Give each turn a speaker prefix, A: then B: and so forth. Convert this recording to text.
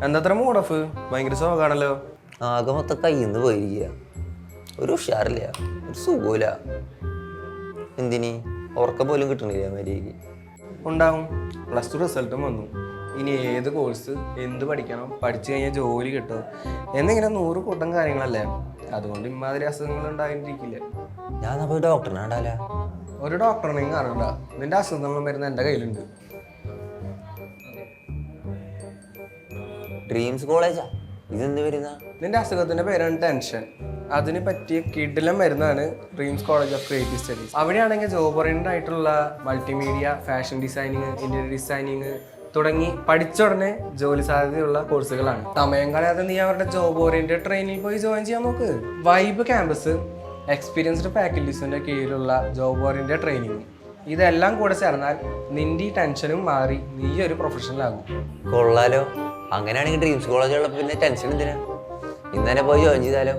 A: എന്താ mood off? ഭയങ്കര സുഖമാണല്ലോ.
B: ആകെ മൊത്തം കയ്യിൽ നിന്ന് പോയിരിക്കുക. ഒരു ഉഷാറില്ല, ഒരു സുഖമില്ല. എന്തിന് ഉറക്കം പോലും കിട്ടണില്ല മര്യാദയ്ക്ക്.
A: ഉണ്ടാവും. +2 റിസൾട്ടും വന്നു. ഇനി ഏത് കോഴ്സ്, എന്ത് പഠിക്കണം, പഠിച്ചു കഴിഞ്ഞാൽ ജോലി കിട്ടും എന്നിങ്ങനെ 100 കൂട്ടം കാര്യങ്ങളല്ലേ. അതുകൊണ്ട് ഇമാതിരി അസുഖങ്ങൾ ഉണ്ടായിരിക്കില്ല.
B: ഞാൻ പോയി ഡോക്ടറിനെ കണ്ടാല.
A: ഒരു ഡോക്ടറിനെയും കാണണ്ട. നിന്റെ അസുഖങ്ങളും മരുന്ന് എൻ്റെ കയ്യിലുണ്ട്.
B: ഡ്രീംസ് കോളേജാ ഇതെന്ത് വരുന്ന?
A: നിന്റെ അസുഖത്തിന്റെ പേരാണ് ടെൻഷൻ. അതിന് പറ്റിയ കിടിലം മരുന്നാണ് dreams college of creative studies. അവിടെയാണെങ്കിൽ ജോബ് ഓറിയന്റഡ് ആയിട്ടുള്ള multimedia, fashion designing, interior designing തുടങ്ങി പഠിച്ച ഉടനെ ജോലി സാധ്യതയുള്ള കോഴ്സുകളാണ്. സമയം കളയാതെ നീ അവരുടെ ജോബ് ഓറിയന്റഡ് ട്രെയിനിൽ പോയി ജോയിൻ ചെയ്യാൻ നോക്ക്. വൈബ് ക്യാമ്പസ് എക്സ്പീരിയൻസ്ഡ് ഫാക്കൽറ്റീസിന്റെ കീഴിലുള്ള ജോബ് ഓറിയന്റഡ് ട്രെയിനിങ്, ഇതെല്ലാം കൂടെ ചേർന്നാൽ നിന്റെ ഈ ടെൻഷനും മാറി നീ ഒരു പ്രൊഫഷണൽ ആകും.
B: കൊള്ളാലോ. അങ്ങനെയാണെങ്കിൽ ഡ്രീംസ് കോളേജ് ഉള്ളപ്പോൾ പിന്നെ ടെൻഷൻ എന്തിനാ? ഇന്നലെ പോയി ജോയിൻ ചെയ്താലോ.